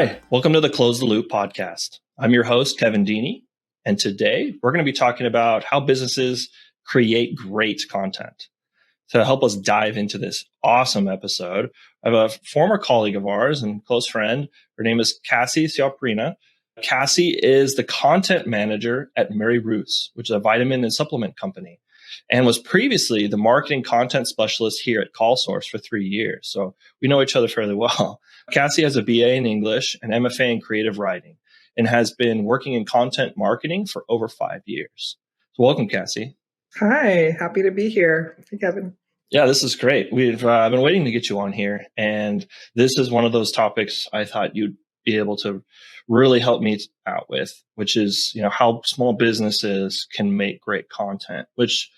Hi, welcome to the Close the Loop podcast. I'm your host, Kevin Deeney, and today we're going to be talking about how businesses create great content. To help us dive into this awesome episode, I have a former colleague of ours and close friend. Her name is Cassie Ciopryna. Cassie is the content manager at Mary Ruth's, which is a vitamin and supplement company, and was previously the marketing content specialist here at CallSource for 3 years. So we know each other fairly well. Cassie has a BA in English and MFA in creative writing and has been working in content marketing for over 5 years. So welcome, Cassie. Hi, happy to be here. Hey, Kevin. Yeah, this is great. We've been waiting to get you on here. And this is one of those topics I thought you'd be able to really help me out with, which is, how small businesses can make great content, which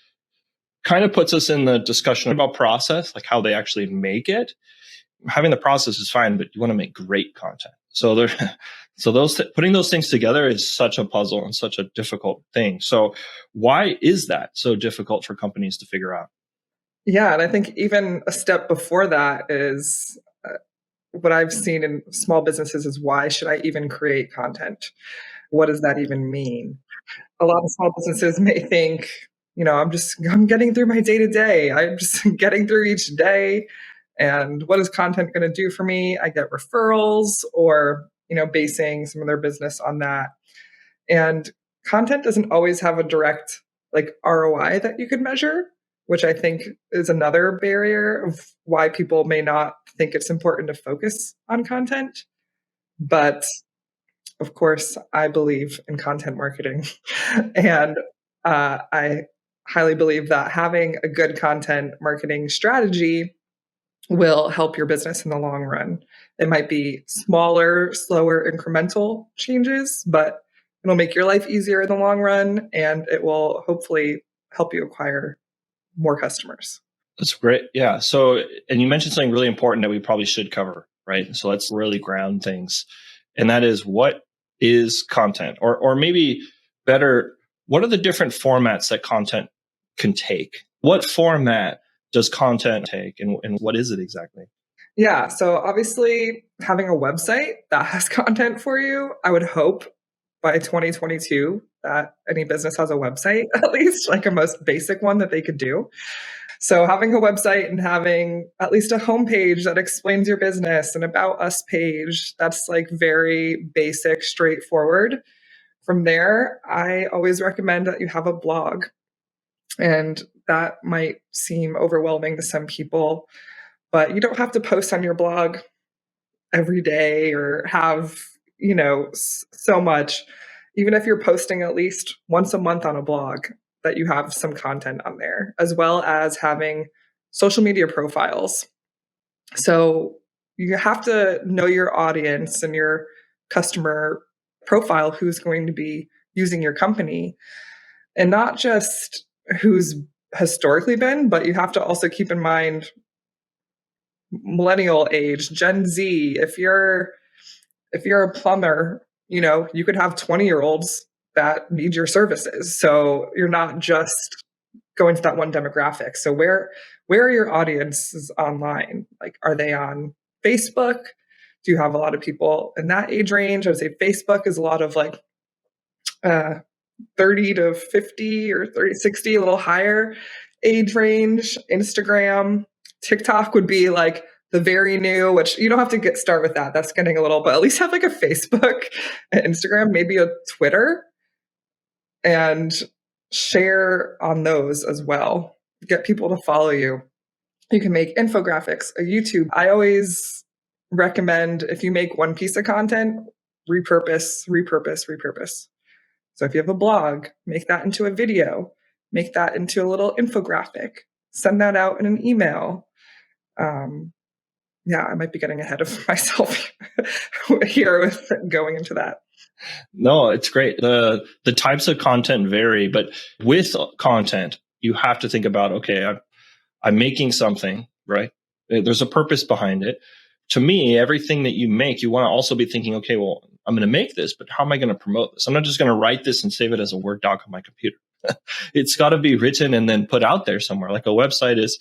kind of puts us in the discussion about process, like how they actually make it. Having the process is fine, but you want to make great content. So putting those things together is such a puzzle and such a difficult thing. So why is that so difficult for companies to figure out? Yeah, and I think even a step before that is what I've seen in small businesses is why should I even create content? What does that even mean? A lot of small businesses may think, I'm getting through my day to day. I'm just getting through each day. And what is content going to do for me? I get referrals or, basing some of their business on that. And content doesn't always have a direct ROI that you could measure, which I think is another barrier of why people may not think it's important to focus on content. But of course, I believe in content marketing. And I highly believe that having a good content marketing strategy will help your business in the long run. It might be smaller, slower, incremental changes, but it'll make your life easier in the long run, and it will hopefully help you acquire more customers. That's great. Yeah. So, and you mentioned something really important that we probably should cover, right? So let's really ground things. And that is, what is content? Or maybe better, what are the different formats that content can take? What format does content take, and what is it exactly? Yeah. So obviously having a website that has content for you, I would hope by 2022 that any business has a website, at least like a most basic one that they could do. So having a website and having at least a homepage that explains your business, and about us page, that's like very basic, straightforward. From there, I always recommend that you have a blog. And that might seem overwhelming to some people, but you don't have to post on your blog every day or have, so much. Even if you're posting at least once a month on a blog, that you have some content on there, as well as having social media profiles. So you have to know your audience and your customer profile, who's going to be using your company, and not just who's historically been, but you have to also keep in mind millennial age, Gen Z. If you're a plumber, you could have 20-year-olds that need your services. So you're not just going to that one demographic. So where are your audiences online? Like, are they on Facebook? Do you have a lot of people in that age range? I would say Facebook is a lot of 30 to 50 or 30, 60, a little higher age range. Instagram, TikTok would be like the very new, which you don't have to start with that. That's getting a little, but at least have like a Facebook, an Instagram, maybe a Twitter, and share on those as well. Get people to follow you. You can make infographics, a YouTube. I always recommend, if you make one piece of content, repurpose. So if you have a blog, make that into a video, make that into a little infographic, send that out in an email. I might be getting ahead of myself here with going into that. No, it's great. The types of content vary, but with content, you have to think about, okay, I'm making something, right? There's a purpose behind it. To me, everything that you make, you want to also be thinking, okay, well, I'm going to make this, but how am I going to promote this? I'm not just going to write this and save it as a Word doc on my computer. It's got to be written and then put out there somewhere. Like a website is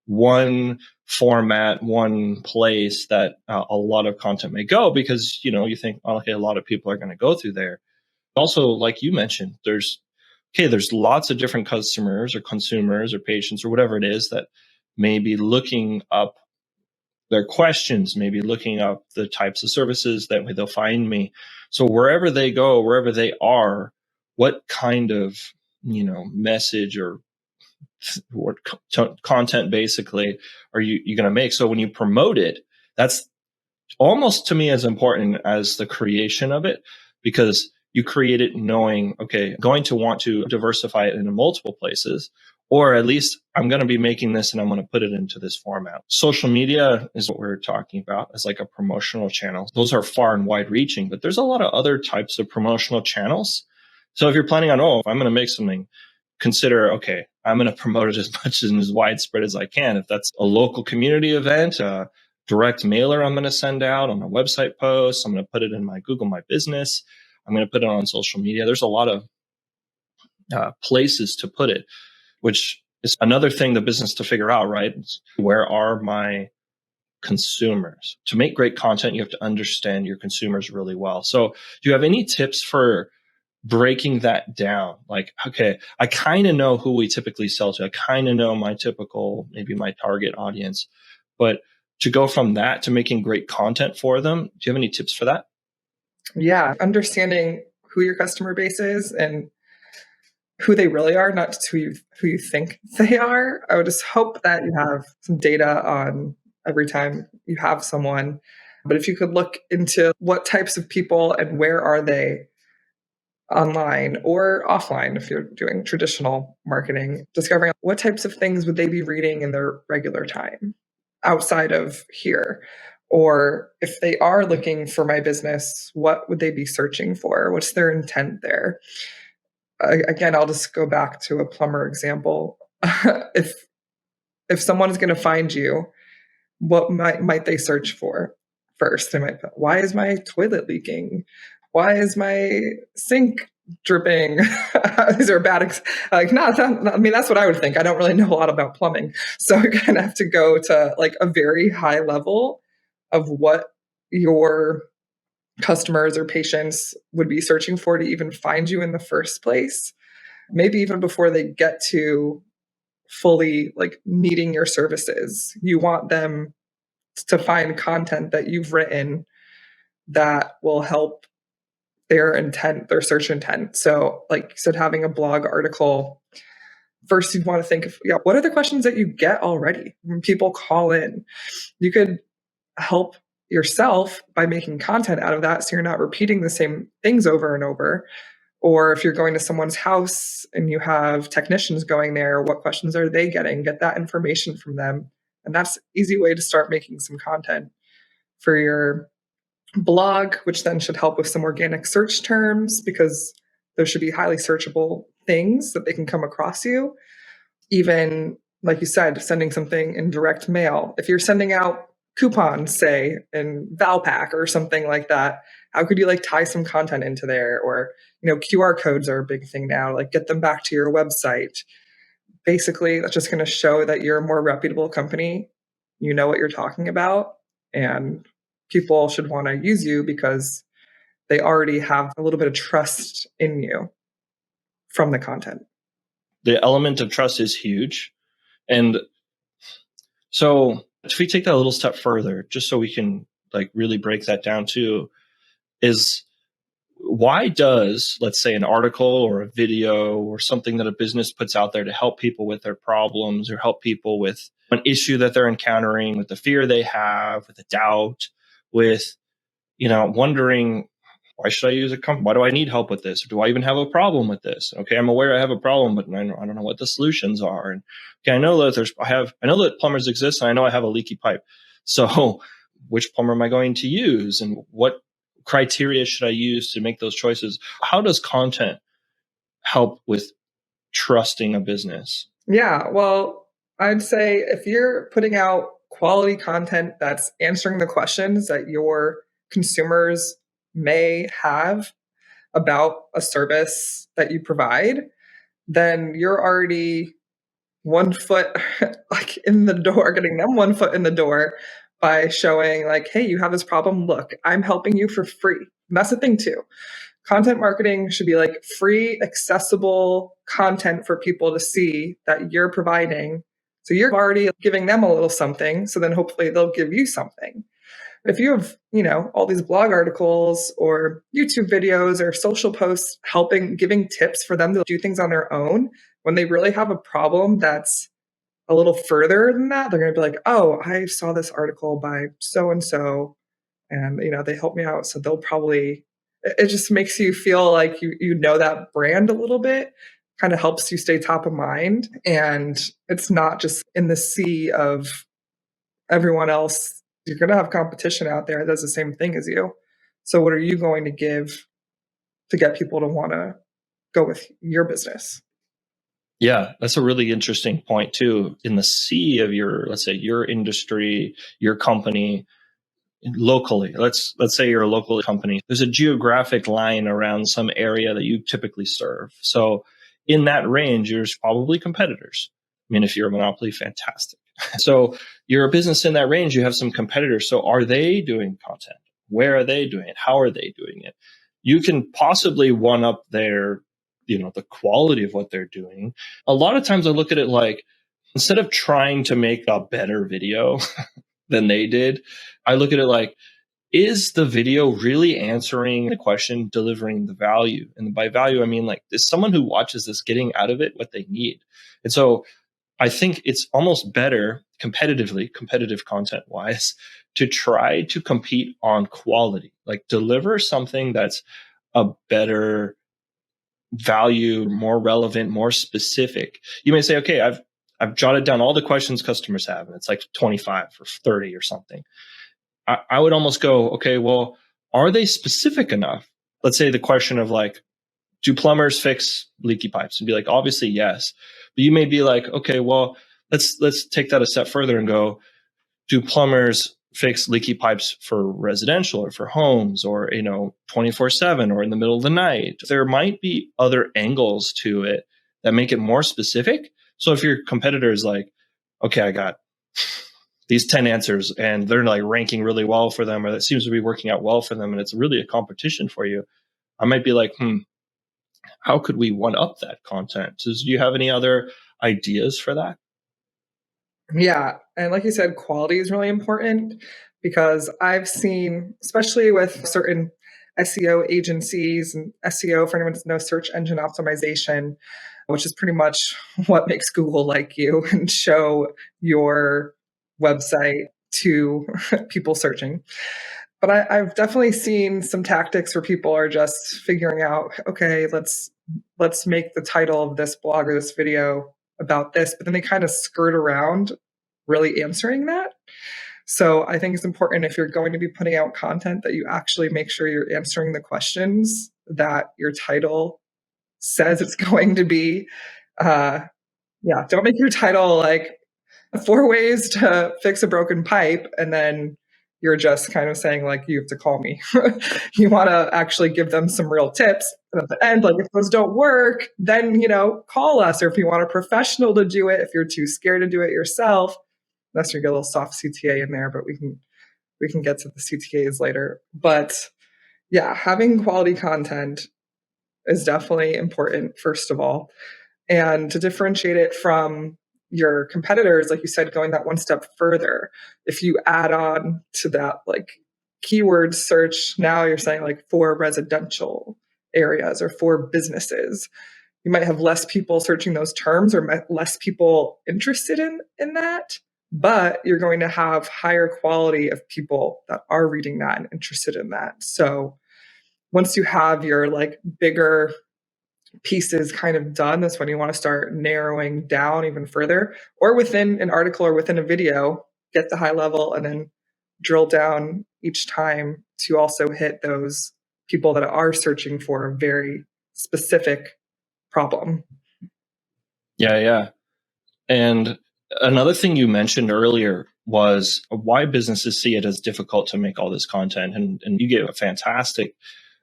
one format, one place that a lot of content may go, because, you think, oh, okay, a lot of people are going to go through there. Also, like you mentioned, there's lots of different customers or consumers or patients or whatever it is that may be looking up their questions, maybe looking up the types of services that they'll find me. So wherever they go, wherever they are, what kind of, message or what content basically are you going to make? So when you promote it, that's almost to me as important as the creation of it, because you create it knowing, okay, I'm going to want to diversify it into multiple places, or at least I'm going to be making this and I'm going to put it into this format. Social media is what we're talking about as like a promotional channel. Those are far and wide reaching, but there's a lot of other types of promotional channels. So if you're planning on, if I'm going to make something, consider, okay, I'm going to promote it as much and as widespread as I can. If that's a local community event, direct mailer I'm going to send out on my website posts, I'm going to put it in my Google My Business, I'm going to put it on social media. There's a lot of places to put it, which is another thing the business to figure out, right? Where are my consumers? To make great content, you have to understand your consumers really well. So do you have any tips for breaking that down? Like, okay, I kind of know who we typically sell to. I kind of know my typical, maybe my target audience, but to go from that to making great content for them, do you have any tips for that? Yeah, understanding who your customer base is and who they really are, not just who you think they are. I would just hope that you have some data on every time you have someone. But if you could look into what types of people and where are they online or offline, if you're doing traditional marketing, discovering what types of things would they be reading in their regular time outside of here. Or if they are looking for my business, what would they be searching for? What's their intent there? Again, I'll just go back to a plumber example. if someone is going to find you, what might they search for first? They might, why is my toilet leaking? Why is my sink dripping? These are bad. I mean, that's what I would think. I don't really know a lot about plumbing, so you're going to have to go to like a very high level of what your customers or patients would be searching for to even find you in the first place. Maybe even before they get to fully like needing your services, you want them to find content that you've written that will help their intent, their search intent. So, like you said, having a blog article, first you'd want to think of, what are the questions that you get already when people call in? You could help yourself by making content out of that so you're not repeating the same things over and over. Or if you're going to someone's house and you have technicians going there, what questions are they getting? Get that information from them. And that's an easy way to start making some content for your blog, which then should help with some organic search terms because those should be highly searchable things that they can come across you. Even, like you said, sending something in direct mail. If you're sending out coupons, say, in Valpak or something like that, how could you like tie some content into there? Or, QR codes are a big thing now, like get them back to your website. Basically, that's just going to show that you're a more reputable company. You know what you're talking about, and people should want to use you because they already have a little bit of trust in you from the content. The element of trust is huge. And so if we take that a little step further, just so we can like really break that down too, is why does, let's say, an article or a video or something that a business puts out there to help people with their problems or help people with an issue that they're encountering, with the fear they have, with the doubt, with, wondering, why should I use a company? Why do I need help with this? Or do I even have a problem with this? Okay, I'm aware I have a problem, but I don't know what the solutions are. And okay, I know that plumbers exist, and I know I have a leaky pipe. So which plumber am I going to use, and what criteria should I use to make those choices? How does content help with trusting a business? Yeah, well, I'd say if you're putting out quality content that's answering the questions that your consumers may have about a service that you provide, then you're already one foot like in the door, getting them one foot in the door by showing like, hey, you have this problem. Look, I'm helping you for free. And that's the thing too. Content marketing should be like free, accessible content for people to see that you're providing. So you're already giving them a little something. So then hopefully they'll give you something. If you have, all these blog articles or YouTube videos or social posts giving tips for them to do things on their own, when they really have a problem that's a little further than that, they're going to be like, oh, I saw this article by so and so, and they helped me out. So they'll probably, it just makes you feel like you know that brand a little bit, kind of helps you stay top of mind. And it's not just in the sea of everyone else. You're going to have competition out there that does the same thing as you. So what are you going to give to get people to want to go with your business? Yeah, that's a really interesting point too. In the sea of your, let's say your industry, your company, locally, let's say you're a local company, there's a geographic line around some area that you typically serve. So in that range, there's probably competitors. I mean, if you're a monopoly, fantastic. So you're a business in that range, you have some competitors. So are they doing content? Where are they doing it? How are they doing it? You can possibly one up their, the quality of what they're doing. A lot of times I look at it like, instead of trying to make a better video than they did, I look at it like, is the video really answering the question, delivering the value? And by value, I mean, like, is someone who watches this getting out of it what they need? And so I think it's almost better competitive content wise, to try to compete on quality, like deliver something that's a better value, more relevant, more specific. You may say, okay, I've jotted down all the questions customers have, and it's like 25 or 30 or something. I would almost go, okay, well, are they specific enough? Let's say the question of like, do plumbers fix leaky pipes? And be like, obviously, yes. But you may be like, okay, well, let's take that a step further and go, do plumbers fix leaky pipes for residential or for homes or, 24/7 or in the middle of the night? There might be other angles to it that make it more specific. So if your competitor is like, okay, I got these 10 answers and they're like ranking really well for them, or that seems to be working out well for them, and it's really a competition for you, I might be like, how could we one up that content? So do you have any other ideas for that? Yeah. And like you said, quality is really important because I've seen, especially with certain SEO agencies and SEO, for anyone who knows, search engine optimization, which is pretty much what makes Google like you and show your website to people searching. But I've definitely seen some tactics where people are just figuring out, okay, let's make the title of this blog or this video about this, but then they kind of skirt around really answering that. So I think it's important, if you're going to be putting out content, that you actually make sure you're answering the questions that your title says it's going to be. Yeah, don't make your title like 4 ways to fix a broken pipe, and then you're just kind of saying like, you have to call me. You want to actually give them some real tips. And at the end, like, if those don't work, then, call us. Or if you want a professional to do it, if you're too scared to do it yourself, that's where you get a little soft CTA in there, but we can get to the CTAs later. But yeah, having quality content is definitely important, first of all. And to differentiate it from your competitors, like you said, going that one step further, if you add on to that, like, keyword search, now you're saying like for residential areas or for businesses, you might have less people searching those terms or less people interested in that, but you're going to have higher quality of people that are reading that and interested in that. So once you have your like bigger pieces kind of done, that's when you want to start narrowing down even further, or within an article or within a video, get the high level and then drill down each time to also hit those people that are searching for a very specific problem. Yeah, yeah. And another thing you mentioned earlier was why businesses see it as difficult to make all this content. And you gave a fantastic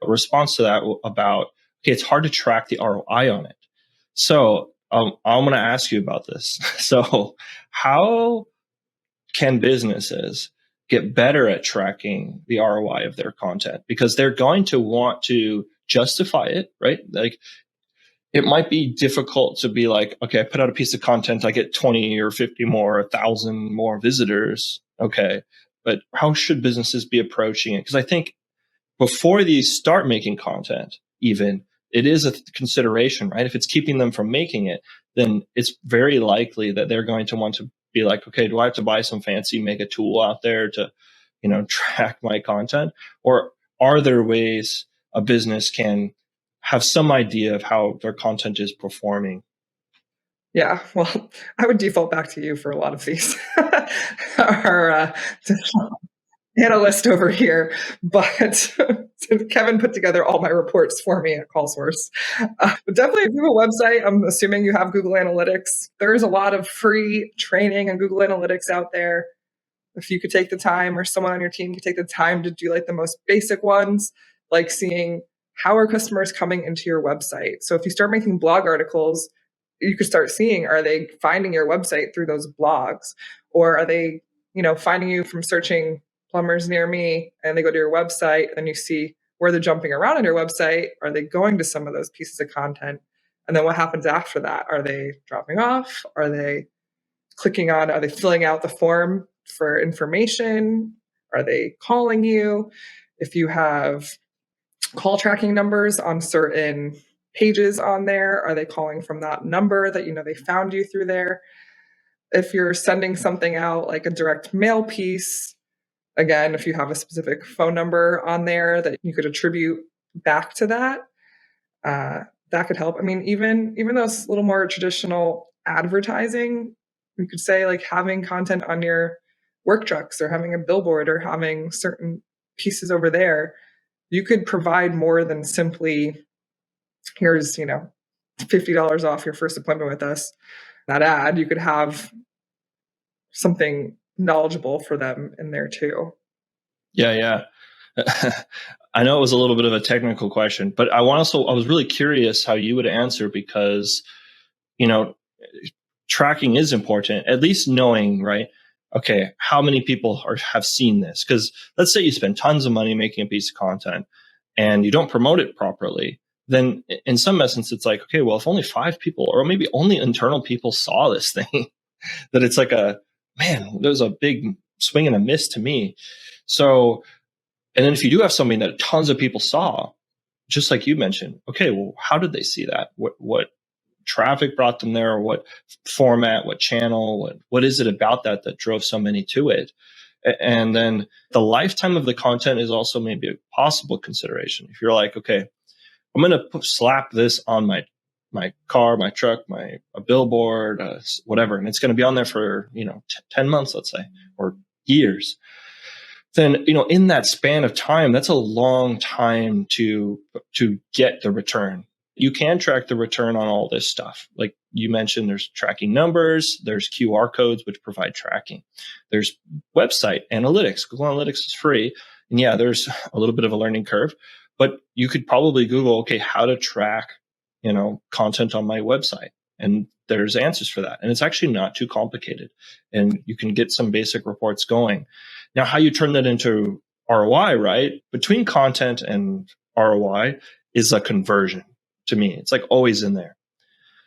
response to that about, okay, it's hard to track the ROI on it. So I'm going to ask you about this. So how can businesses get better at tracking the ROI of their content? Because they're going to want to justify it, right? Like it might be difficult to be like, okay, I put out a piece of content, I get 20 or 50 more, 1,000 more visitors. Okay. But how should businesses be approaching it? Because I think before they start making content, even it is a consideration, right? If it's keeping them from making it, then it's very likely that they're going to want to be like, okay, do I have to buy some fancy mega tool out there to, track my content? Or are there ways a business can have some idea of how their content is performing? Yeah, well, I would default back to you for a lot of these. Our analyst over here, but Kevin put together all my reports for me at CallSource. But definitely, if you have a website, I'm assuming you have Google Analytics. There's a lot of free training on Google Analytics out there. If you could take the time, or someone on your team could take the time to do like the most basic ones, like seeing how are customers coming into your website. So if you start making blog articles, you could start seeing, are they finding your website through those blogs, or are they, finding you from searching plumbers near me, and they go to your website, and you see where they're jumping around on your website. Are they going to some of those pieces of content? And then what happens after that? Are they dropping off? Are they are they filling out the form for information? Are they calling you? If you have call tracking numbers on certain pages on there, are they calling from that number that they found you through there? If you're sending something out like a direct mail piece, again, if you have a specific phone number on there that you could attribute back to that, that could help. I mean, even those little more traditional advertising, you could say like having content on your work trucks, or having a billboard, or having certain pieces over there. You could provide more than simply, here's, $50 off your first appointment with us. That ad, you could have something knowledgeable for them in there too. Yeah. I know it was a little bit of a technical question, but I was really curious how you would answer, because, tracking is important, at least knowing, right? Okay, how many people have seen this? Because let's say you spend tons of money making a piece of content and you don't promote it properly, then in some essence, it's like, okay, well, if only 5 people, or maybe only internal people saw this thing, that it's like man, there's a big swing and a miss to me. So, and then if you do have something that tons of people saw, just like you mentioned, okay, well, how did they see that? What traffic brought them there? What format? What channel? What is it about that drove so many to it? And then the lifetime of the content is also maybe a possible consideration. If you're like, okay, I'm going to slap this on my car, my truck, a billboard, whatever, and it's going to be on there for 10 months, let's say, or years. Then in that span of time, that's a long time to get the return. You can track the return on all this stuff. Like you mentioned, there's tracking numbers, there's QR codes which provide tracking, there's website analytics. Google Analytics is free, and yeah, there's a little bit of a learning curve, but you could probably Google, okay, how to track content on my website, and there's answers for that, and it's actually not too complicated, and you can get some basic reports going. Now, how you turn that into ROI, right? Between content and ROI is a conversion. To me, it's like always in there.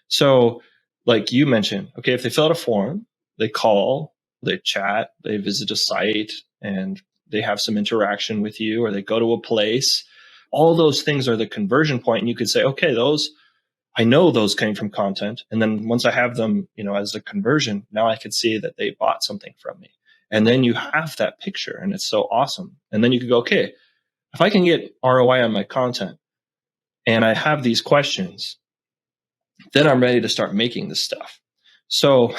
So like you mentioned, okay, if they fill out a form, they call, they chat, they visit a site, and they have some interaction with you, or they go to a place, all those things are the conversion point. And you could say, okay, I know those came from content. And then once I have them, as a conversion, now I can see that they bought something from me. And then you have that picture, and it's so awesome. And then you could go, okay, if I can get ROI on my content and I have these questions, then I'm ready to start making this stuff. So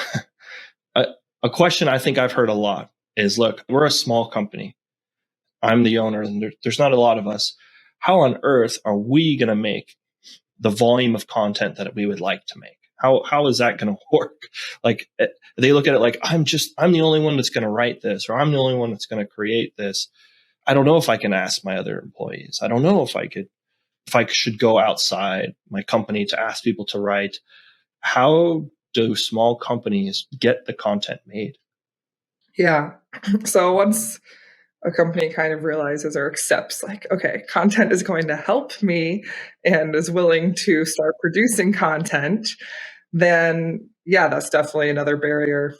a question I think I've heard a lot is, look, we're a small company. I'm the owner, and there's not a lot of us. How on earth are we going to make the volume of content that we would like to make? How is that going to work? Like they look at it like, I'm the only one that's going to write this, or I'm the only one that's going to create this. I don't know if I can ask my other employees. I don't know if I should go outside my company to ask people to write. How do small companies get the content made? Yeah. So once a company kind of realizes or accepts, like, okay, content is going to help me and is willing to start producing content, then yeah, that's definitely another barrier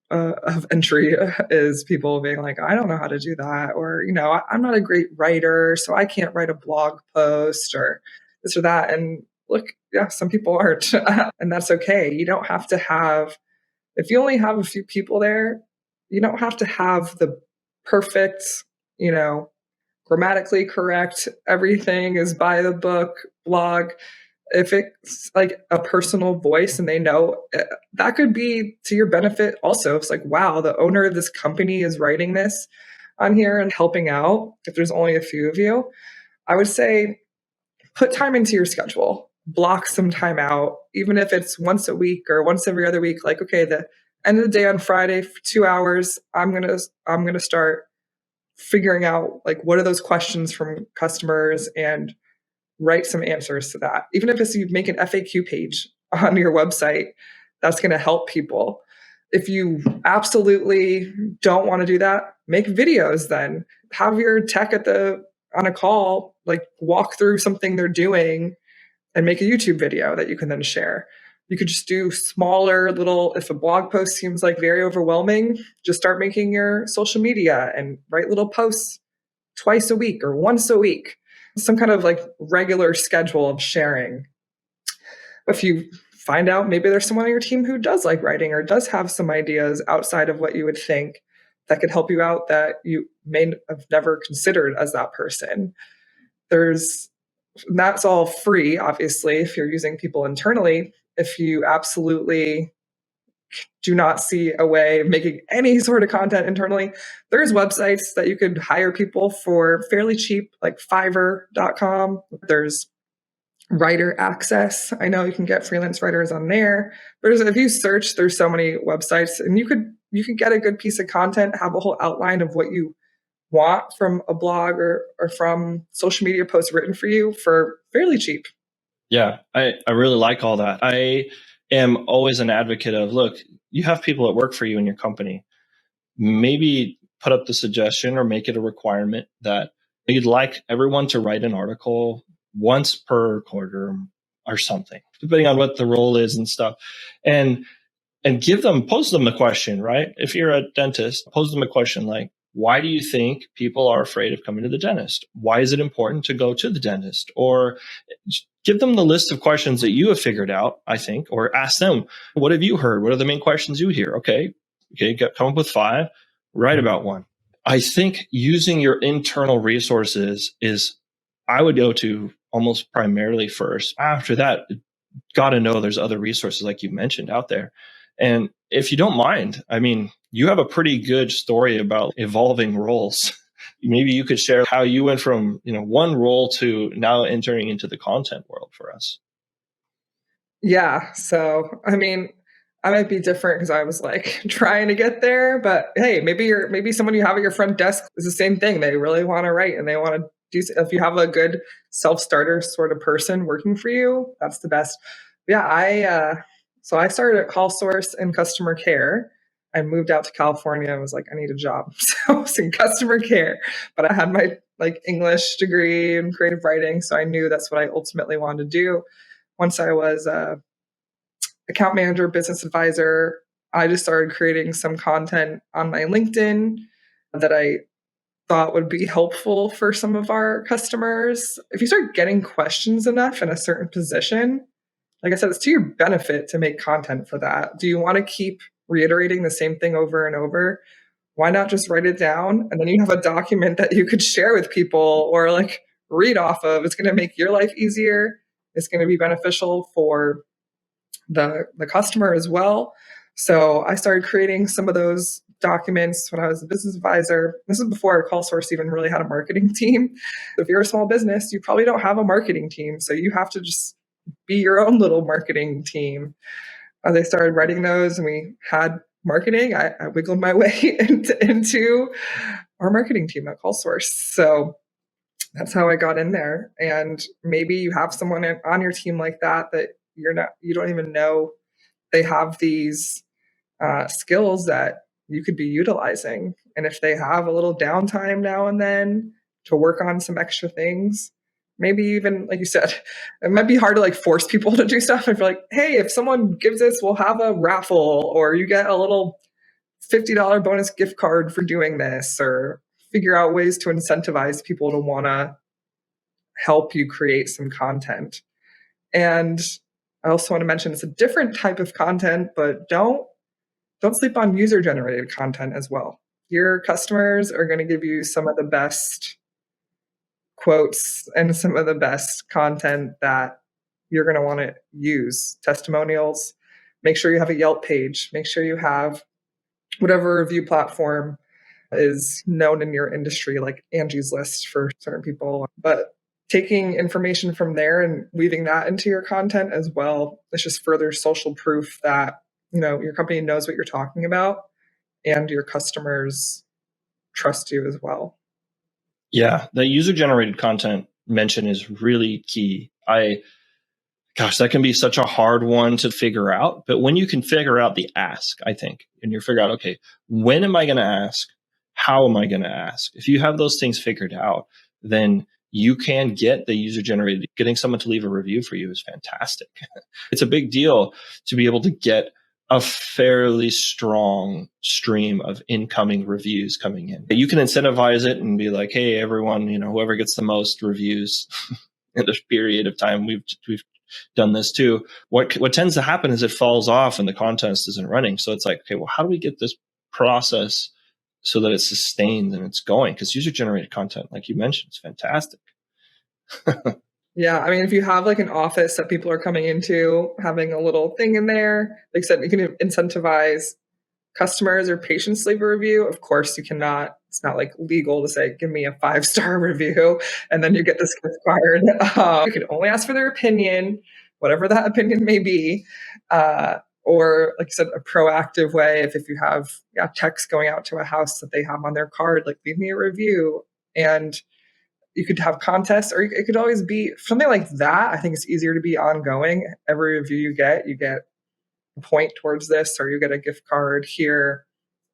of entry is people being like, I don't know how to do that. Or, I'm not a great writer, so I can't write a blog post or this or that. And look, yeah, some people aren't. And that's okay. You don't have to have, if you only have a few people there, you don't have to have the perfect, you know, grammatically correct, everything is by the book blog. If it's like a personal voice and they know that could be to your benefit also. It's like, wow, the owner of this company is writing this on here and helping out. If there's only a few of you, I would say put time into your schedule, block some time out, even if it's once a week or once every other week. Like, okay, the end of the day on Friday for 2 hours, I'm gonna start figuring out like what are those questions from customers and write some answers to that. Even if it's you make an FAQ page on your website, that's going to help people. If you absolutely don't want to do that, make videos then. Have your tech on a call, like walk through something they're doing and make a YouTube video that you can then share. You could just do smaller little, if a blog post seems like very overwhelming, just start making your social media and write little posts twice a week or once a week, some kind of like regular schedule of sharing. If you find out maybe there's someone on your team who does like writing or does have some ideas outside of what you would think that could help you out that you may have never considered as that person. That's all free, obviously, if you're using people internally. If you absolutely do not see a way of making any sort of content internally, there's websites that you could hire people for fairly cheap, like Fiverr.com. There's Writer Access. I know you can get freelance writers on there. But if you search, there's so many websites, and you could get a good piece of content, have a whole outline of what you want from a blog or from social media posts written for you for fairly cheap. Yeah, I really like all that. I am always an advocate of, look, you have people that work for you in your company. Maybe put up the suggestion or make it a requirement that you'd like everyone to write an article once per quarter or something, depending on what the role is and stuff. And pose them the question, right? If you're a dentist, pose them a question like, why do you think people are afraid of coming to the dentist? Why is it important to go to the dentist? Or give them the list of questions that you have figured out, I think, or ask them, what have you heard? What are the main questions you hear? Okay, come up with 5, write about one. I think using your internal resources is, I would go to almost primarily first. After that, got to know there's other resources like you mentioned out there. And if you don't mind, I mean, you have a pretty good story about evolving roles. Maybe you could share how you went from, one role to now entering into the content world for us. Yeah. So, I mean, I might be different because I was like trying to get there, but hey, maybe someone you have at your front desk is the same thing. They really want to write and they want to do. If you have a good self-starter sort of person working for you, that's the best. Yeah, so I started at Call Source in customer care. I moved out to California and was like, I need a job. So I was in customer care, but I had my like English degree in creative writing, so I knew that's what I ultimately wanted to do. Once I was account manager, business advisor, I just started creating some content on my LinkedIn that I thought would be helpful for some of our customers. If you start getting questions enough in a certain position, like I said, it's to your benefit to make content for that. Do you want to keep reiterating the same thing over and over? Why not just write it down and then you have a document that you could share with people or like read off of? It's going to make your life easier. It's going to be beneficial for the customer as well. So I started creating some of those documents when I was a business advisor. This is before Call Source even really had a marketing team. If you're a small business, you probably don't have a marketing team. So you have to just be your own little marketing team. They started writing those and we had marketing. I wiggled my way into our marketing team at Call Source. So that's how I got in there. And maybe you have someone on your team like that you don't even know they have these skills that you could be utilizing. And if they have a little downtime now and then to work on some extra things, maybe even, like you said, it might be hard to like force people to do stuff. If you're like, hey, if someone gives this, we'll have a raffle, or you get a little $50 bonus gift card for doing this, or figure out ways to incentivize people to want to help you create some content. And I also want to mention it's a different type of content, but don't sleep on user generated content as well. Your customers are going to give you some of the best quotes and some of the best content that you're going to want to use. Testimonials. Make sure you have a Yelp page. Make sure you have whatever review platform is known in your industry, like Angie's List for certain people. But taking information from there and weaving that into your content as well, it's just further social proof that, you know, your company knows what you're talking about and your customers trust you as well. Yeah, the user generated content mention is really key. Gosh, that can be such a hard one to figure out. But when you can figure out the ask, I think, and you figure out, okay, when am I going to ask? How am I going to ask? If you have those things figured out, then you can get the user generated. Getting someone to leave a review for you is fantastic. It's a big deal to be able to get a fairly strong stream of incoming reviews coming in. You can incentivize it and be like, hey, everyone, you know, whoever gets the most reviews in this period of time, we've done this too. What tends to happen is it falls off and the contest isn't running. So it's like, okay, well, how do we get this process so that it's sustained and it's going? Because user generated content, like you mentioned, is fantastic. Yeah, I mean, if you have like an office that people are coming into, having a little thing in there, like I said, you can incentivize customers or patients leave a review. Of course, you cannot, it's not like legal to say, give me a 5-star review and then you get this gift card. You can only ask for their opinion, whatever that opinion may be. Or like I said, a proactive way, if you have text going out to a house that they have on their card, like leave me a review. And you could have contests, or it could always be something like that. I think it's easier to be ongoing. Every review you get a point towards this, or you get a gift card here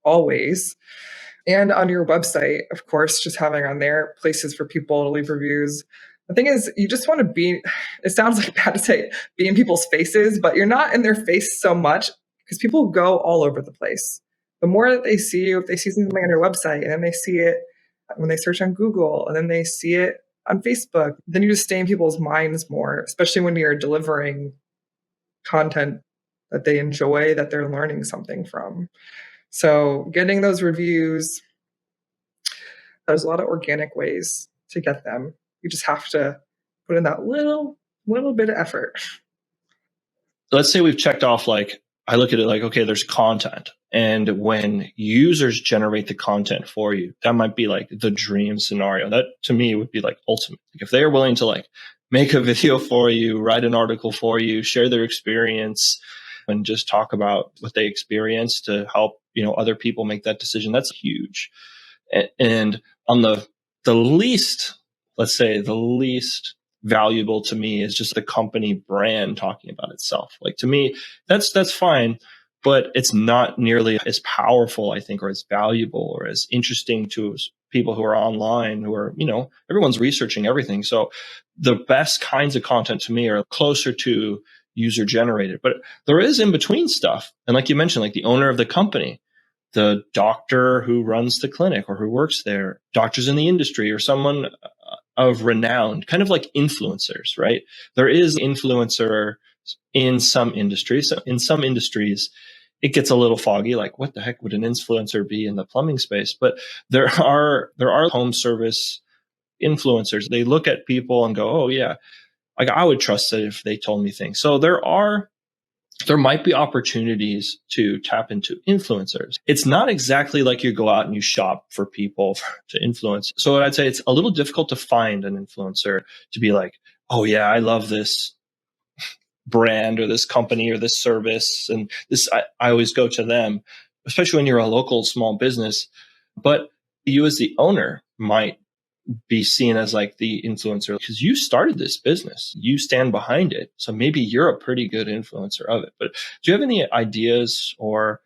always. And on your website, of course, just having on there places for people to leave reviews. The thing is, you just want to be, it sounds like bad to say, be in people's faces, but you're not in their face so much because people go all over the place. The more that they see you, if they see something on your website and then they see it when they search on Google and then they see it on Facebook, then you just stay in people's minds more, especially when you're delivering content that they enjoy, that they're learning something from. So getting those reviews, there's a lot of organic ways to get them. You just have to put in that little bit of effort. Let's say we've checked off, like, I look at it like, okay, there's content. And when users generate the content for you, that might be like the dream scenario. That to me would be like ultimate. Like if they are willing to like make a video for you, write an article for you, share their experience, and just talk about what they experienced to help, you know, other people make that decision, that's huge. And on the least, let's say the least valuable to me is just the company brand talking about itself. Like to me, that's fine, but it's not nearly as powerful, I think, or as valuable or as interesting to people who are online, who are, you know, everyone's researching everything. So the best kinds of content to me are closer to user generated, but there is in between stuff. And like you mentioned, like the owner of the company, the doctor who runs the clinic or who works there, doctors in the industry, or someone of renown, kind of like influencers, right? There is influencer in some industries. So in some industries, it gets a little foggy. Like, what the heck would an influencer be in the plumbing space? But there are home service influencers. They look at people and go, oh yeah, like I would trust it if they told me things. So there might be opportunities to tap into influencers. It's not exactly like you go out and you shop for people to influence. So I'd say it's a little difficult to find an influencer to be like, oh yeah, I love this brand or this company or this service. And this, I always go to them, especially when you're a local small business. But you as the owner might be seen as like the influencer because you started this business, you stand behind it. So maybe you're a pretty good influencer of it. But do you have any ideas or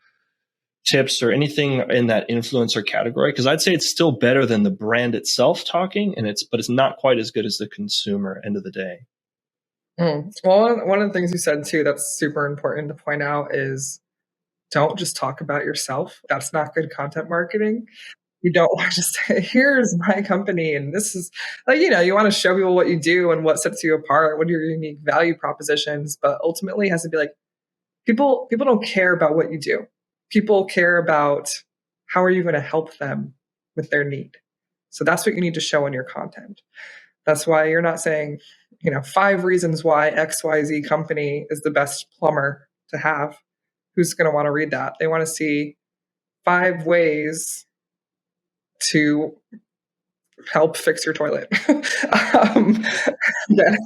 tips or anything in that influencer category? Because I'd say it's still better than the brand itself talking, but it's not quite as good as the consumer end of the day. Well, one of the things you said too that's super important to point out is don't just talk about yourself. That's not good content marketing. You don't want to say, here's my company, and this is like, you want to show people what you do and what sets you apart, what are your unique value propositions, but ultimately it has to be like, people don't care about what you do. People care about how are you going to help them with their need. So that's what you need to show in your content. That's why you're not saying, 5 reasons why XYZ company is the best plumber to have. Who's going to want to read that? They want to see 5 ways to help fix your toilet. Yeah,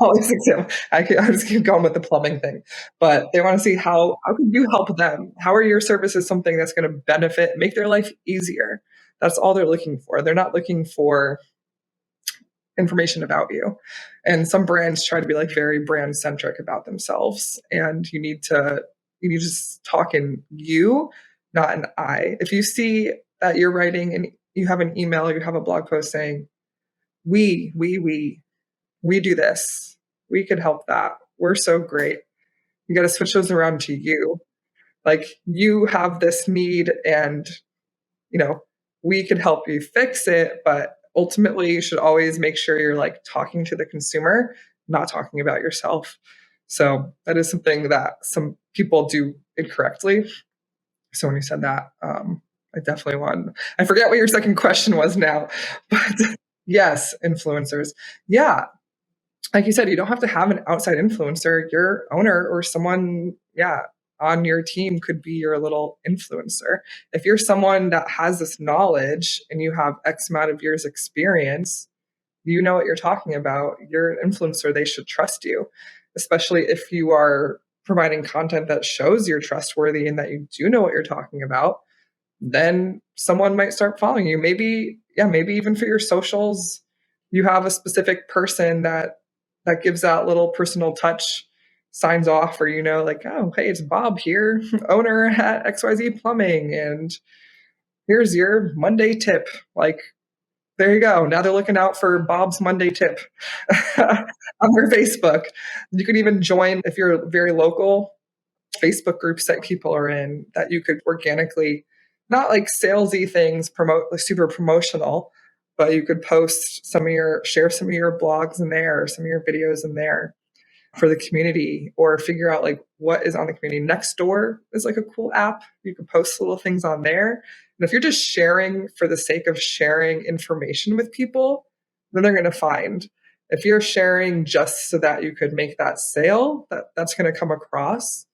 always example. I just keep going with the plumbing thing, but they want to see how can you help them? How are your services something that's going to benefit, make their life easier? That's all they're looking for. They're not looking for information about you. And some brands try to be like very brand centric about themselves, and you need to just talk in you, not an I. If you see that you're writing and you have an email, you have a blog post saying, we do this. We could help that. We're so great. You got to switch those around to you. Like, you have this need and, we could help you fix it. But ultimately, you should always make sure you're like talking to the consumer, not talking about yourself. So that is something that some people do incorrectly. So when you said that, I definitely want, I forget what your second question was now, but yes, influencers. Yeah. Like you said, you don't have to have an outside influencer. Your owner or someone, on your team could be your little influencer. If you're someone that has this knowledge and you have X amount of years experience, you know what you're talking about. You're an influencer. They should trust you, especially if you are providing content that shows you're trustworthy and that you do know what you're talking about. Then someone might start following you. Maybe even for your socials, you have a specific person that gives that little personal touch, signs off, or like, oh, hey, it's Bob here, owner at XYZ Plumbing, and here's your Monday tip. Like, there you go. Now they're looking out for Bob's Monday tip on their Facebook. You could even join, if you're very local, Facebook groups that people are in that you could organically, not like salesy things, promote like super promotional, but you could share some of your blogs in there or some of your videos in there for the community, or figure out like what is on the community. Nextdoor is like a cool app. You can post little things on there. And if you're just sharing for the sake of sharing information with people, then they're going to find. If you're sharing just so that you could make that sale, that's going to come across.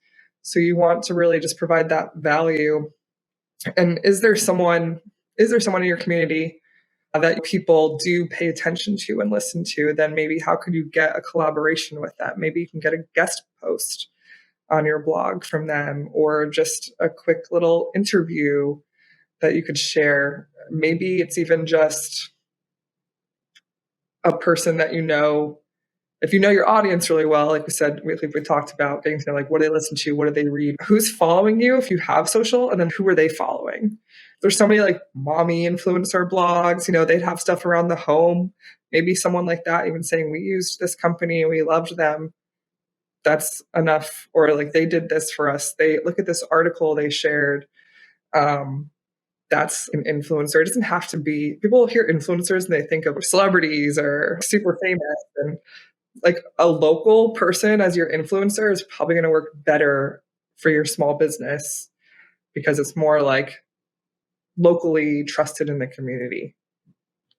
So you want to really just provide that value. And is there someone in your community that people do pay attention to and listen to? Then maybe how could you get a collaboration with that? Maybe you can get a guest post on your blog from them, or just a quick little interview that you could share. Maybe it's even just a person that if you know your audience really well, like we said, we talked about getting to know, like, what do they listen to? What do they read? Who's following you if you have social? And then who are they following? There's so many like mommy influencer blogs, they'd have stuff around the home. Maybe someone like that even saying, we used this company and we loved them. That's enough. Or like, they did this for us. They look at this article they shared. That's an influencer. It doesn't have to be, people hear influencers and they think of celebrities or super famous, and like a local person as your influencer is probably going to work better for your small business because it's more like locally trusted in the community.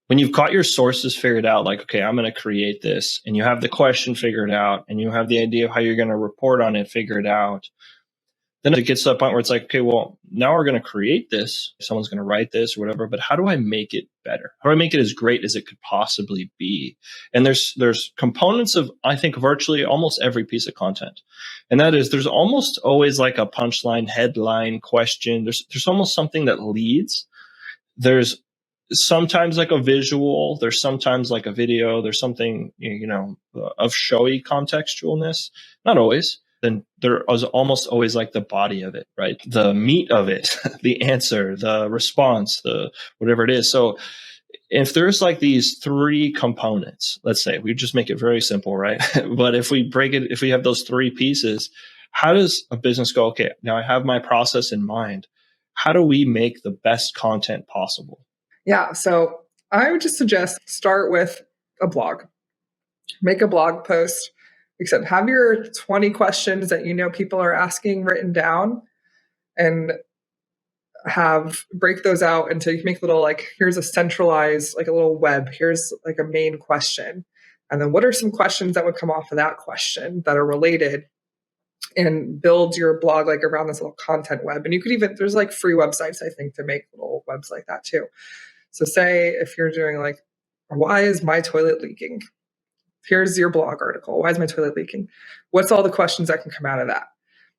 When you've got your sources figured out, like, okay, I'm going to create this, and you have the question figured out, and you have the idea of how you're going to report on it figured out, then it gets to a point where it's like, okay, well, now we're going to create this. Someone's going to write this or whatever, but how do I make it better? How do I make it as great as it could possibly be? And there's components of, I think, virtually almost every piece of content. And that is, there's almost always like a punchline, headline, question. There's almost something that leads. There's sometimes like a visual, there's sometimes like a video, there's something, of showy contextualness. Not always. Then there is almost always like the body of it, right? The meat of it, the answer, the response, the whatever it is. So if there's like these three components, let's say we just make it very simple, right? But if we break it, if we have those three pieces, how does a business go, okay, now I have my process in mind. How do we make the best content possible? Yeah. So I would just suggest start with a blog. Make a blog post, except have your 20 questions that people are asking written down, and break those out until you can make little, like, here's a centralized, like a little web, here's like a main question. And then what are some questions that would come off of that question that are related, and build your blog like around this little content web. And you could even, there's like free websites, I think, to make little webs like that too. So say if you're doing like, why is my toilet leaking? Here's your blog article. Why is my toilet leaking? What's all the questions that can come out of that?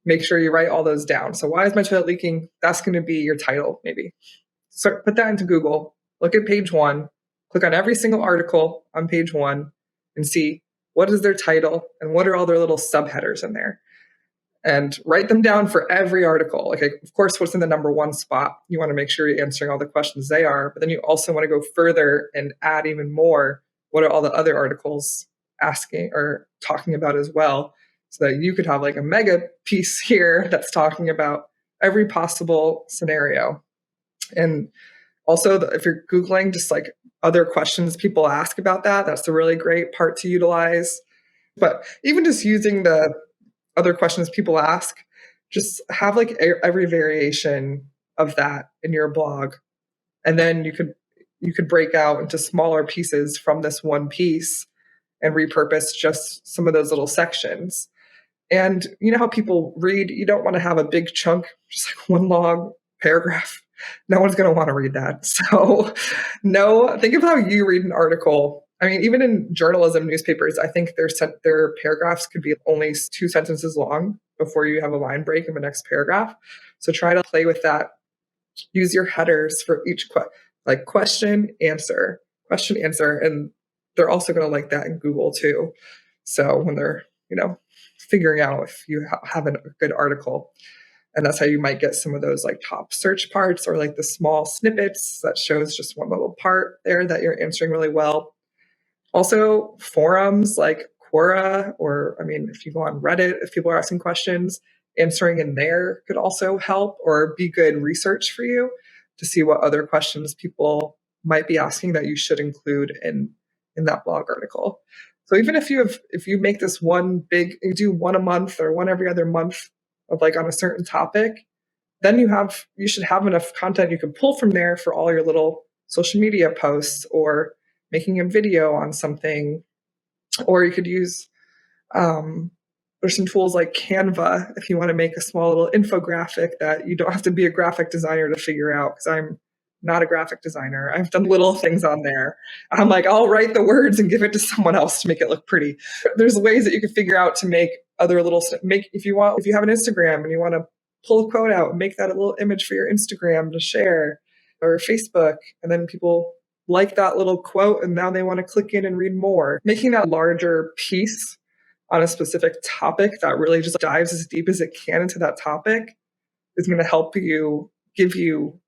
Make sure you write all those down. So why is my toilet leaking? That's going to be your title, maybe. So put that into Google, look at page 1, click on every single article on page 1 and see what is their title and what are all their little subheaders in there. And write them down for every article. Like, of course, what's in the number 1 spot. You want to make sure you're answering all the questions they are, but then you also want to go further and add even more. What are all the other articles asking or talking about as well? So that you could have like a mega piece here that's talking about every possible scenario. And also, if you're Googling just like other questions people ask about that, that's a really great part to utilize. But even just using the other questions people ask, just have like every variation of that in your blog. And then you could break out into smaller pieces from this one piece and repurpose just some of those little sections. And you know how people read, you don't want to have a big chunk, just like one long paragraph. No one's going to want to read that. So no, think of how you read an article. I mean, even in journalism, newspapers, I think their paragraphs could be only 2 sentences long before you have a line break in the next paragraph. So try to play with that. Use your headers for each like question, answer, and they're also going to like that in Google too. So when they're, figuring out if you have a good article. And that's how you might get some of those like top search parts, or like the small snippets that shows just one little part there that you're answering really well. Also, forums like Quora, or if you go on Reddit, if people are asking questions, answering in there could also help or be good research for you to see what other questions people might be asking that you should include in that blog article. So even if you make this you do one a month or one every other month of like on a certain topic, then you should have enough content you can pull from there for all your little social media posts, or making a video on something. Or you could use, there's some tools like Canva if you want to make a small little infographic that you don't have to be a graphic designer to figure out, because I'm not a graphic designer. I've done little things on there. I'm like, I'll write the words and give it to someone else to make it look pretty. There's ways that you can figure out to make other little, if you have an Instagram and you want to pull a quote out, make that a little image for your Instagram to share, or Facebook. And then people like that little quote and now they want to click in and read more. Making that larger piece on a specific topic that really just dives as deep as it can into that topic is going to help give you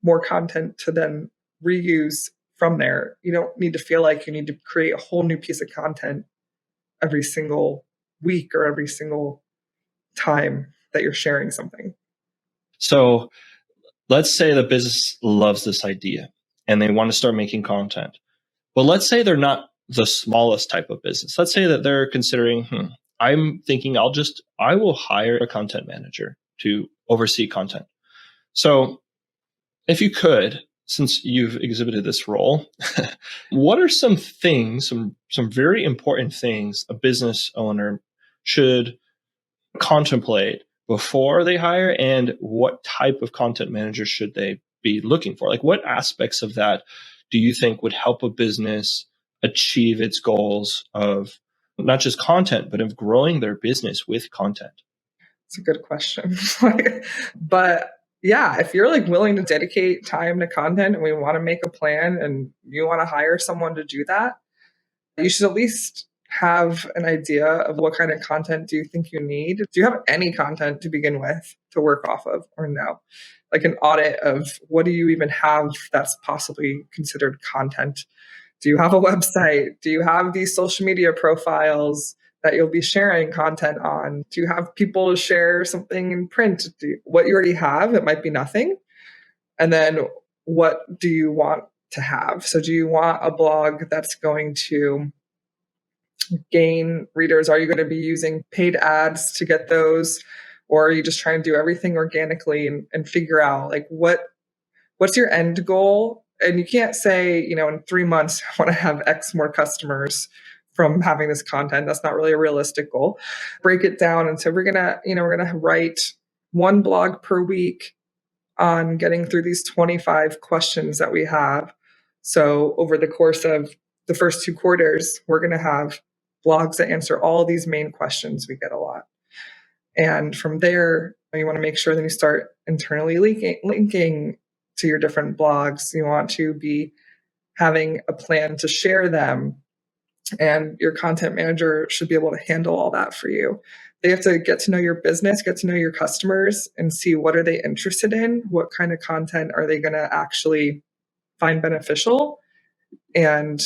more content to then reuse from there. You don't need to feel like you need to create a whole new piece of content every single week or every single time that you're sharing something. So let's say the business loves this idea and they want to start making content. But let's say they're not the smallest type of business. Let's say that they're considering, I'm thinking I will hire a content manager to oversee content. So if you could, since you've exhibited this role, what are some things, some very important things a business owner should contemplate before they hire, and what type of content manager should they be looking for? Like, what aspects of that do you think would help a business achieve its goals of not just content, but of growing their business with content? It's a good question. But yeah, if you're like willing to dedicate time to content and we want to make a plan and you want to hire someone to do that, you should at least have an idea of what kind of content do you think you need. Do you have any content to begin with to work off of, or no? Like an audit of what do you even have that's possibly considered content? Do you have a website? Do you have these social media profiles that you'll be sharing content on? Do you have people to share something in print? What you already have, it might be nothing. And then what do you want to have? So do you want a blog that's going to gain readers? Are you going to be using paid ads to get those? Or are you just trying to do everything organically and figure out like what's your end goal? And you can't say, in 3 months, I want to have X more customers from having this content. That's not really a realistic goal. Break it down. And so we're going to write one blog per week on getting through these 25 questions that we have. So over the course of the first 2 quarters, we're going to have blogs that answer all of these main questions. We get a lot. And from there, you want to make sure that you start internally linking to your different blogs. You want to be having a plan to share them. And your content manager should be able to handle all that for you. They have to get to know your business, get to know your customers, and see what are they interested in, what kind of content are they going to actually find beneficial, and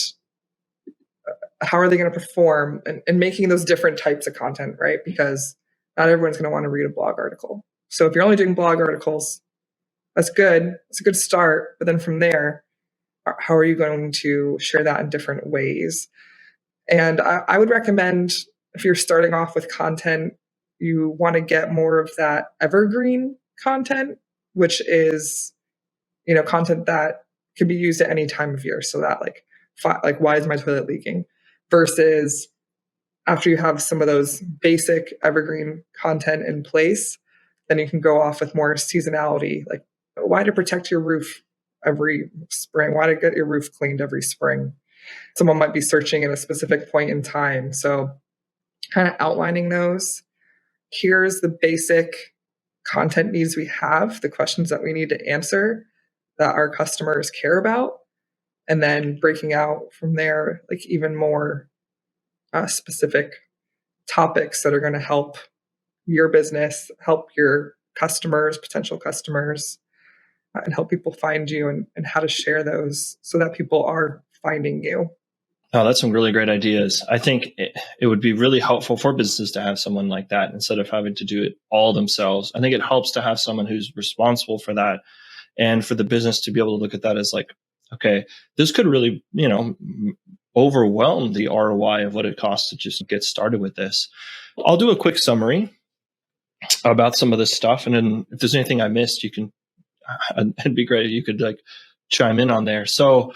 how are they going to perform and making those different types of content, right? Because not everyone's going to want to read a blog article. So if you're only doing blog articles, that's good. It's a good start. But then from there, how are you going to share that in different ways? And I would recommend if you're starting off with content, you want to get more of that evergreen content, which is, content that can be used at any time of year. So that like why is my toilet leaking? Versus after you have some of those basic evergreen content in place, then you can go off with more seasonality, like why to protect your roof every spring, why to get your roof cleaned every spring. Someone might be searching at a specific point in time. So kind of outlining those. Here's the basic content needs we have, the questions that we need to answer that our customers care about. And then breaking out from there, like even more specific topics that are going to help your business, help your customers, potential customers, and help people find you and how to share those so that people are finding you. Oh, that's some really great ideas. I think it would be really helpful for businesses to have someone like that instead of having to do it all themselves. I think it helps to have someone who's responsible for that and for the business to be able to look at that as like, okay, this could really, overwhelm the ROI of what it costs to just get started with this. I'll do a quick summary about some of this stuff. And then if there's anything I missed, it'd be great if you could like chime in on there. So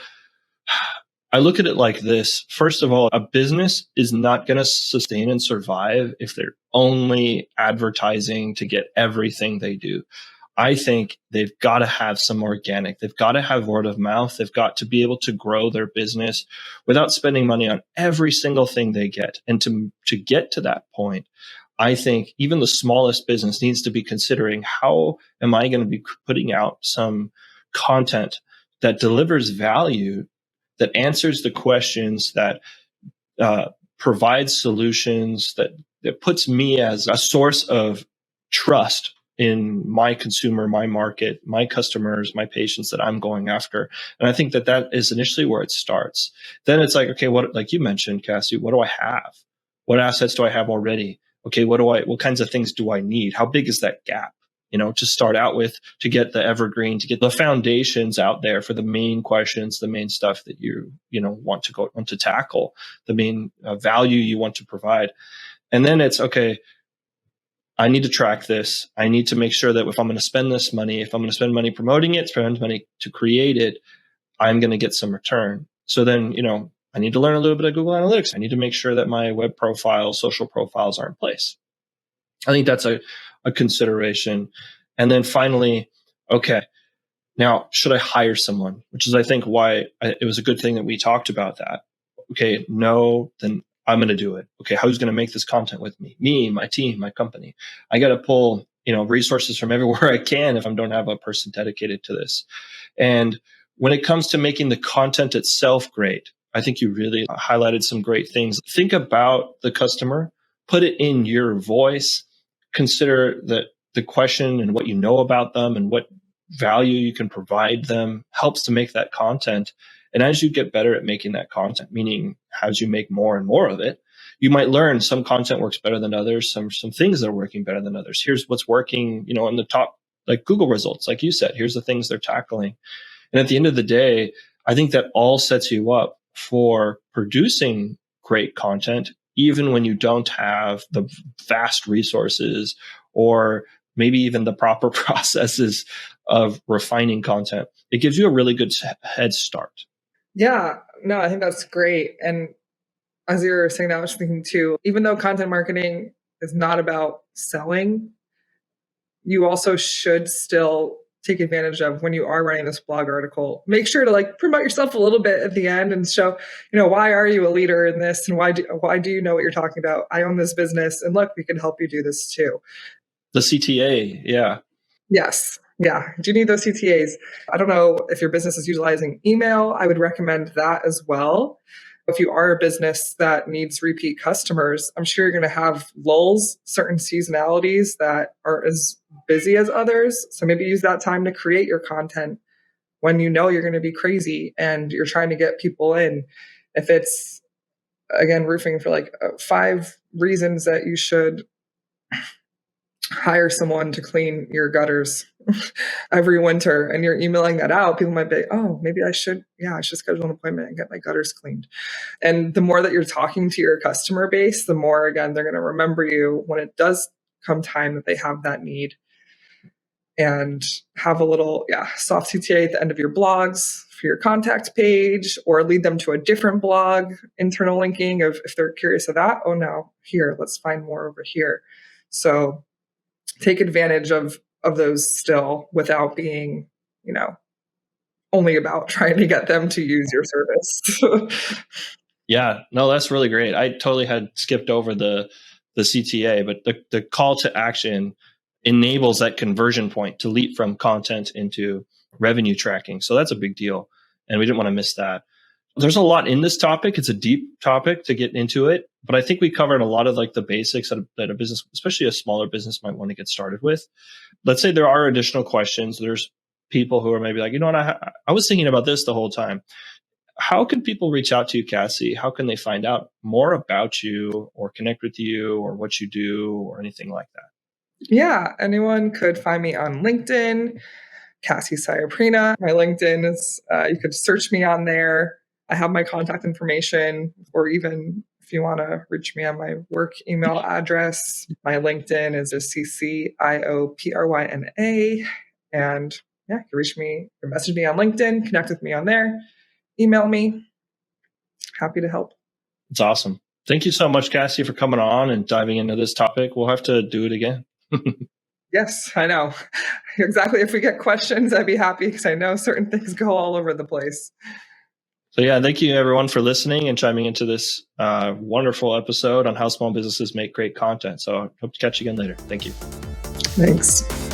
I look at it like this. First of all, a business is not going to sustain and survive if they're only advertising to get everything they do. I think they've got to have some organic. They've got to have word of mouth. They've got to be able to grow their business without spending money on every single thing they get. And to get to that point, I think even the smallest business needs to be considering, how am I going to be putting out some content that delivers value, that answers the questions, that provides solutions, that puts me as a source of trust in my consumer, my market, my customers, my patients that I'm going after. And I think that is initially where it starts. Then it's like, okay, like you mentioned, Cassie, what do I have? What assets do I have already? Okay, what kinds of things do I need? How big is that gap? To start out with, to get the evergreen, to get the foundations out there for the main questions, the main stuff that you want to tackle, the main value you want to provide. And then it's, okay, I need to track this. I need to make sure that if I'm going to spend this money, if I'm going to spend money promoting it, spend money to create it, I'm going to get some return. So then, I need to learn a little bit of Google Analytics. I need to make sure that my web profiles, social profiles are in place. I think that's a consideration. And then finally, okay, now should I hire someone? Which is, I think, why it was a good thing that we talked about that. Okay, no, then I'm going to do it. Okay, who's going to make this content with me? Me, my team, my company. I got to pull resources from everywhere I can if I don't have a person dedicated to this. And when it comes to making the content itself great, I think you really highlighted some great things. Think about the customer, put it in your voice, consider the question and what you know about them and what value you can provide them helps to make that content. And as you get better at making that content, meaning as you make more and more of it, you might learn some content works better than others, some things that are working better than others. Here's what's working, in the top, like Google results, like you said, here's the things they're tackling. And at the end of the day, I think that all sets you up for producing great content, even when you don't have the vast resources or maybe even the proper processes of refining content. It gives you a really good head start. Yeah, no, I think that's great. And as you were saying that, I was thinking too, even though content marketing is not about selling, you also should still take advantage of when you are writing this blog article. Make sure to promote yourself a little bit at the end and show, why are you a leader in this and why do you know what you're talking about? I own this business and look, we can help you do this too. The CTA, yeah. Yes. Yeah. Do you need those CTAs? I don't know if your business is utilizing email. I would recommend that as well. If you are a business that needs repeat customers, I'm sure you're going to have lulls, certain seasonalities that aren't as busy as others. So maybe use that time to create your content when you know you're going to be crazy and you're trying to get people in. If it's, again, roofing for 5 reasons that you should hire someone to clean your gutters every winter and you're emailing that out, people might be, oh, maybe I should schedule an appointment and get my gutters cleaned. And the more that you're talking to your customer base, the more, again, they're going to remember you when it does come time that they have that need. And have a little soft CTA at the end of your blogs for your contact page, or lead them to a different blog, internal linking of if they're curious of that. Oh, no, here, let's find more over here. So take advantage of those still without being, only about trying to get them to use your service. Yeah, no, that's really great. I totally had skipped over the CTA, but the call to action enables that conversion point to leap from content into revenue tracking. So that's a big deal. And we didn't want to miss that. There's a lot in this topic. It's a deep topic to get into it, but I think we covered a lot of the basics that a business, especially a smaller business, might want to get started with. Let's say there are additional questions. There's people who are maybe like, what, I was thinking about this the whole time. How can people reach out to you, Cassie? How can they find out more about you or connect with you or what you do or anything like that? Yeah, anyone could find me on LinkedIn, Cassie Ciopryna. My LinkedIn is, you could search me on there. I have my contact information, or even if you want to reach me on my work email address, my LinkedIn is CCIOPRYNA. And you can reach me, or message me on LinkedIn, connect with me on there, email me. Happy to help. It's awesome. Thank you so much, Cassie, for coming on and diving into this topic. We'll have to do it again. Yes, I know. Exactly. If we get questions, I'd be happy because I know certain things go all over the place. So thank you everyone for listening and chiming into this wonderful episode on how small businesses make great content. So I hope to catch you again later. Thank you. Thanks.